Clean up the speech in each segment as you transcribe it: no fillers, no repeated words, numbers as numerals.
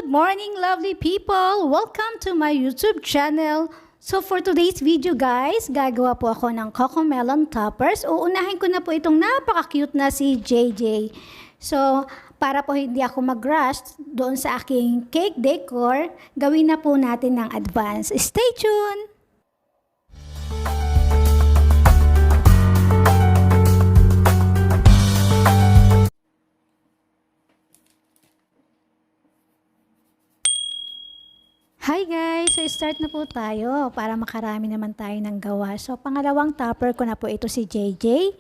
Good morning, lovely people! Welcome to my YouTube channel. So for today's video guys, gagawa po ako ng Cocomelon toppers. Uunahin ko na po itong napaka-cute na si JJ. So para po hindi ako mag-rush doon sa aking cake decor, gawin na po natin ng advance. Stay tuned! Hi guys! So start na po tayo para makarami naman tayo ng gawa. So pangalawang topper ko na po ito si JJ.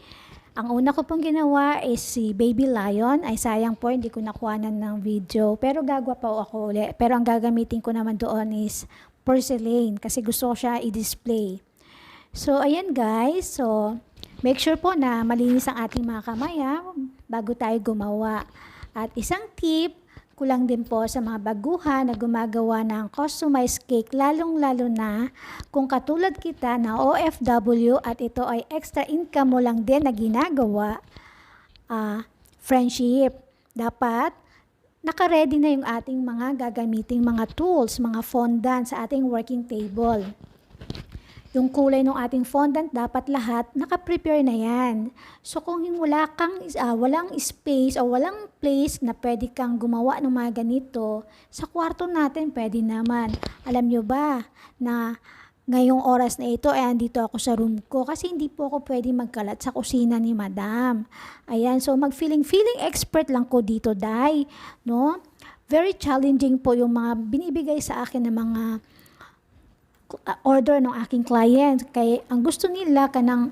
Ang una ko pong ginawa is si Baby Lion. Ay sayang po hindi ko nakuhanan ng video. Pero gagawa pa ako ulit. Pero ang gagamitin ko naman doon is porcelain kasi gusto ko siya i-display. So ayan guys. So make sure po na malinis ang ating mga kamay bago tayo gumawa. At isang tip, kulang din po sa mga baguhan na gumagawa ng customized cake, lalong-lalo na kung katulad kita na OFW at ito ay extra income mo lang din na ginagawa, friendship. Dapat naka-ready na yung ating mga gagamiting mga tools, mga fondant sa ating working table. Yung kulay ng ating fondant, dapat lahat naka-prepare na yan. So kung walang space o walang place na pwede kang gumawa ng mga ganito, sa kwarto natin pwede naman. Alam nyo ba na ngayong oras na ito ay andito ako sa room ko kasi hindi po ako pwede magkalat sa kusina ni Madam. Ayan, so mag-feeling expert lang ko dito, Day. No? Very challenging po yung mga binibigay sa akin ng mga order ng aking client. Kaya ang gusto nila kanang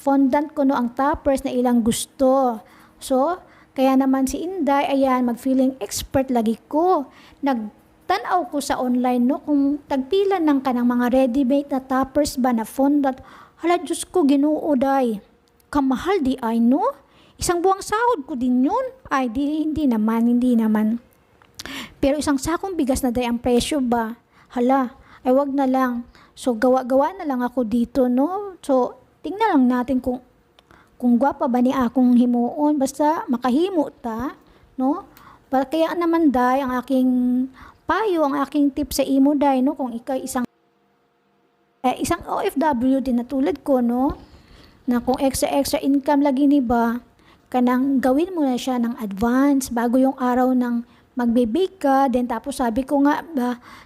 fondant ko no ang toppers na ilang gusto. So kaya naman si Inday, ayan, mag-feeling expert lagi ko. Nagtanaw ko sa online no kung tagpilan ng kanang mga ready-made na toppers ba na fondant. Hala, Diyos ko, Ginoo, Day. Kamahal di ay no? Isang buwang sahod ko din yun. Ay, hindi naman. Pero isang sakong bigas na day ang presyo ba? Hala, ay wag na lang. So gawa na lang ako dito, no? So tingnan lang natin kung gwapa ba ni akong himuon, basta makahimo ta, no? Kaya naman day ang aking payo, ang aking tip sa imo day, no? Kung ikaw isang OFW din na tulad ko, no? Na kung extra income lagi ni ba, kanang gawin mo na siya ng advance bago yung araw ng magbe-bake ka. Then tapos sabi ko nga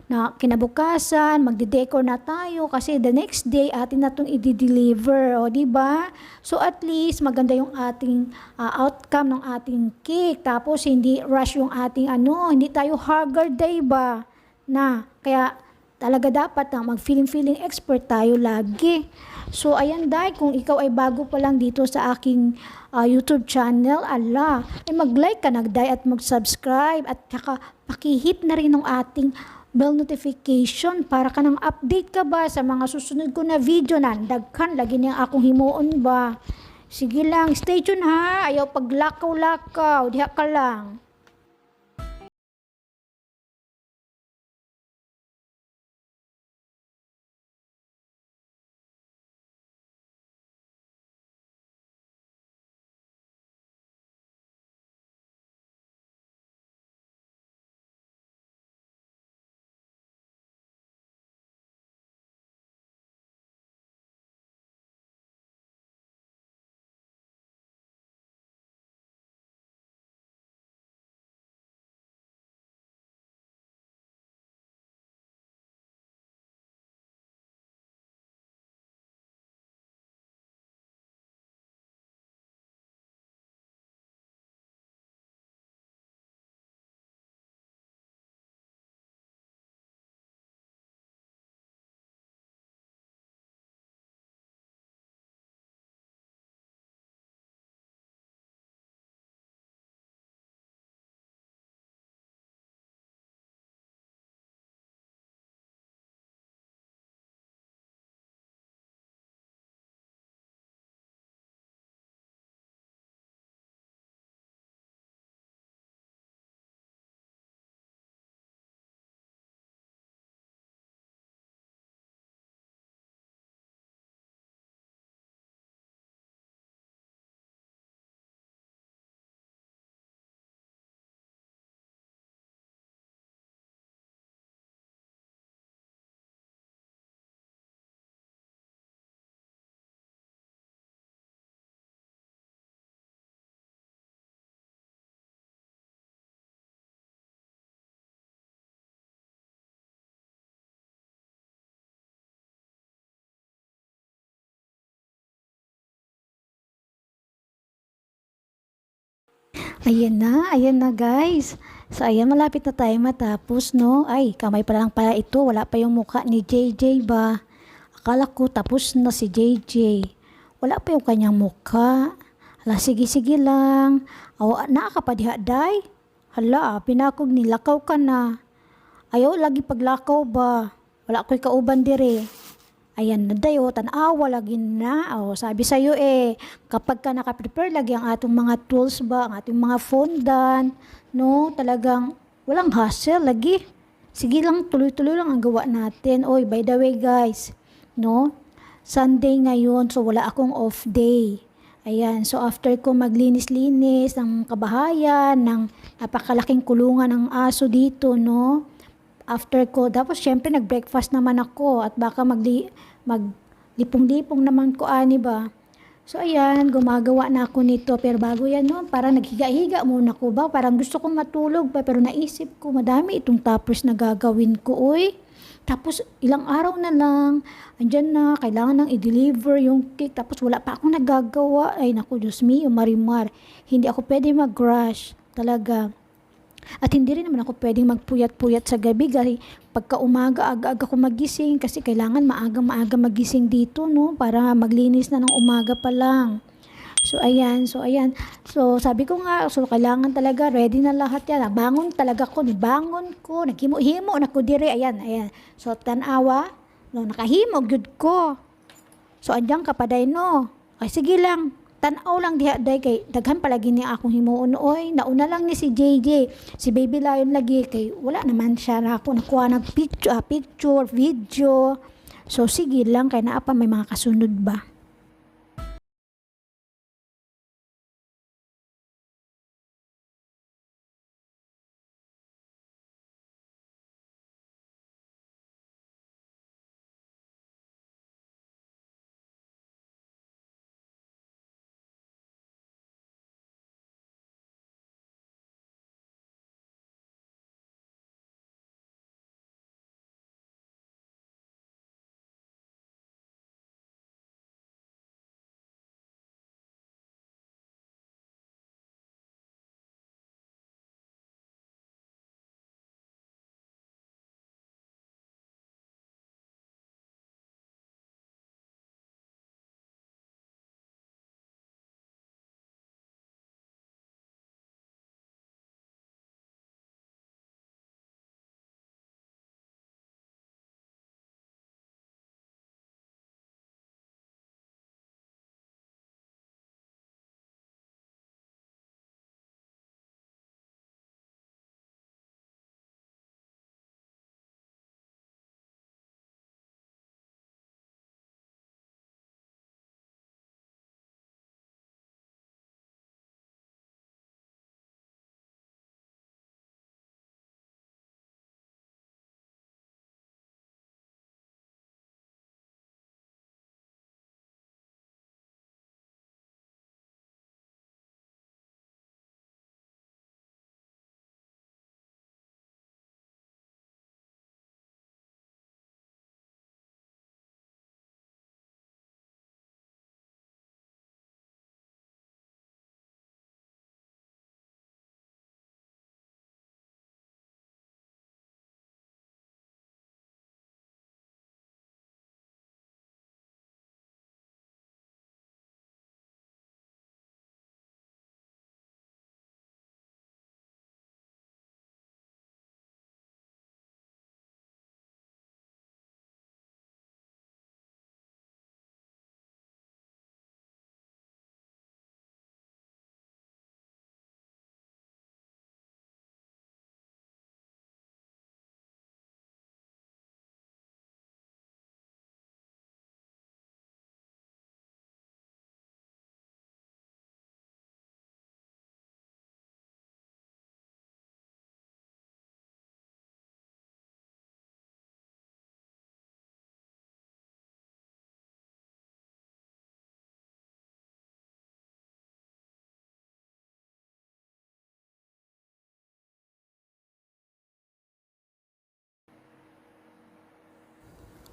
na kinabukasan magde-decor na tayo kasi the next day atin na itong i-deliver, o di ba? So at least maganda yung ating outcome ng ating cake, tapos hindi rush yung ating hindi tayo haggard day ba na. Kaya talaga dapat mag-feeling expert tayo lagi. So ayan day, kung ikaw ay bago pa lang dito sa aking YouTube channel, mag-like ka nagday at mag-subscribe at saka pakihit na rin ng ating bell notification para ka nang update ka ba sa mga susunod ko na video na daghan lagi niyang akong himuon ba. Sige lang, stay tuned ha, ayaw paglakaw-lakaw, diha ka lang. Ayan na guys. So ayan, malapit na tayo matapos, no? Ay, kamay pa lang pala ito. Wala pa yung mukha ni JJ ba? Akala ko tapos na si JJ. Wala pa yung kanyang mukha. Hala, sige lang. Aw, naa ka pa diha, day? Hala, pinakog nilakaw ka na. Ayaw lagi paglakaw ba? Wala ko'y kauban dire. Ayan na dayo, tanawa lagi na. O, sabi sa'yo kapag ka nakaprepare lagi ang atong mga tools ba, ang ating mga fondant, no, talagang walang hassle lagi. Sige lang, tuloy-tuloy lang ang gawa natin. Oy, by the way guys, no, Sunday ngayon, so wala akong off day. Ayan, so after ko maglinis-linis ng kabahayan, ng napakalaking kulungan ng aso dito, no, after ko, tapos syempre nag-breakfast naman ako at baka maglipong-lipong naman ko ani ba. So ayan, gumagawa na ako nito pero bago yan no, parang naghiga-higa muna ko ba, parang gusto kong matulog pa pero naisip ko madami itong toppers na gagawin ko oy. Tapos ilang araw na lang, andyan na, kailangan nang i-deliver yung cake tapos wala pa akong nagagawa. Ay naku, Diyos mio, marimar. Hindi ako pwede mag-rush talaga. At hindi rin naman ako pwedeng magpuyat-puyat sa gabi kasi pagka umaga, aga-aga ko magising kasi kailangan maaga-maaga magising dito, no? Para maglinis na ng umaga pa lang. So, ayan. So, sabi ko nga, so, kailangan talaga, ready na lahat yan. Bangon talaga ko, nibangon ko, naghimo-himo na ko dire, ayan. So, tanawa, no, nakahimo, good ko. So, andyan ka pa day, no? Ay, sige lang. Tanaw lang diha day kay daghan palagi ni akong himuon oy. Nauna lang ni si JJ, si Baby Lion lagi kay wala naman siya na ako nakuha nag picture, video. So sige lang kay naa pa may mga kasunod ba.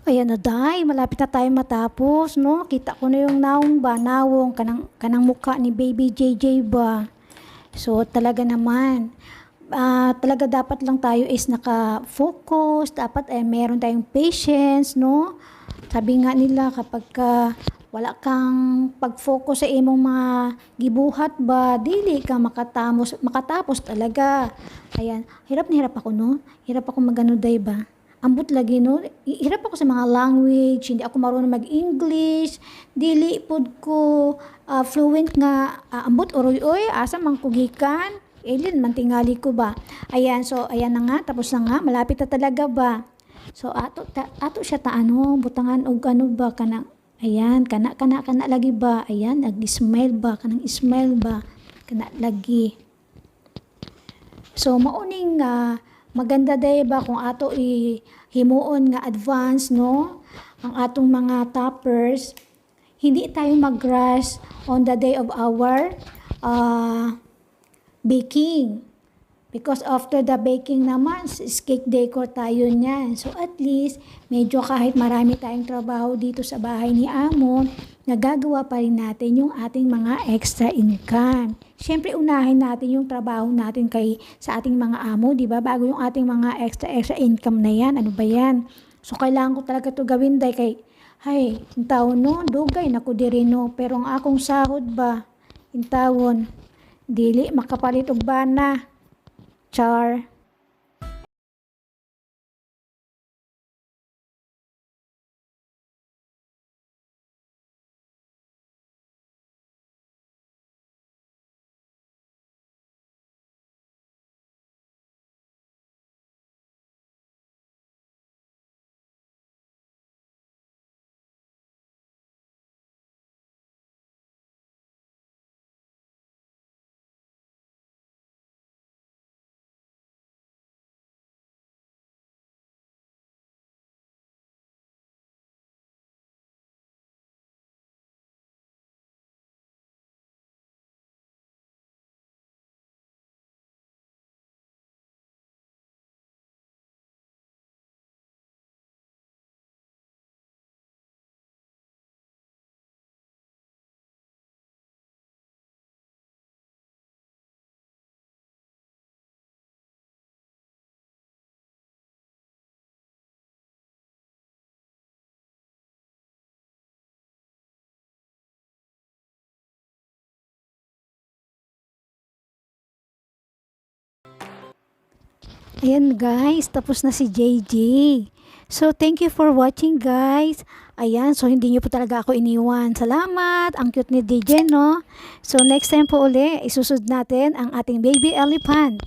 Ayan na day, malapit na tayo matapos, no? Kita ko na yung nawong ba, nawong kanang mukha ni Baby JJ ba. So talaga naman, talaga dapat lang tayo is naka-focus, dapat meron tayong patience, no? Sabi nga nila kapag wala kang pag-focus sa imong mga gibuhat ba, dili ka makatapos talaga. Ayan, hirap na hirap ako, no? Hirap ako maganuday ba? Ambot lagi, no? Hirap ako sa mga language, hindi ako marunong mag-English, dili pod ko fluent nga, ambot oroy-oy, asa man ko gikan, alien man tingali ko ba. Ayan, so ayan na nga, tapos na nga, malapit na talaga ba. So ato siya ta ano, butangan og ano ba kanang ayan, kana lagi ba. Ayan, nag-smile ba kanang smile ba kana lagi. So mauning maganda day ba kung ato himuon nga advance, no? Ang atong mga toppers, hindi tayo mag-rush on the day of our baking. Because after the baking naman, cake decor tayo niyan. So at least, medyo kahit marami tayong trabaho dito sa bahay ni Amo, nagagawa pa rin natin yung ating mga extra income. Siyempre, unahin natin yung trabaho natin sa ating mga amo, di ba? Bago yung ating mga extra income na yan. Ano ba yan? So kailangan ko talaga to gawin dahil hay, intawon no, dugay na ko diri no. Pero ang akong sahod ba, intawon, dili makapalit og bana. Char. Ayan guys, tapos na si JJ. So thank you for watching guys. Ayan, so hindi nyo po talaga ako iniwan. Salamat, ang cute ni DJ, no? So next time po uli, isusud natin ang ating baby elephant.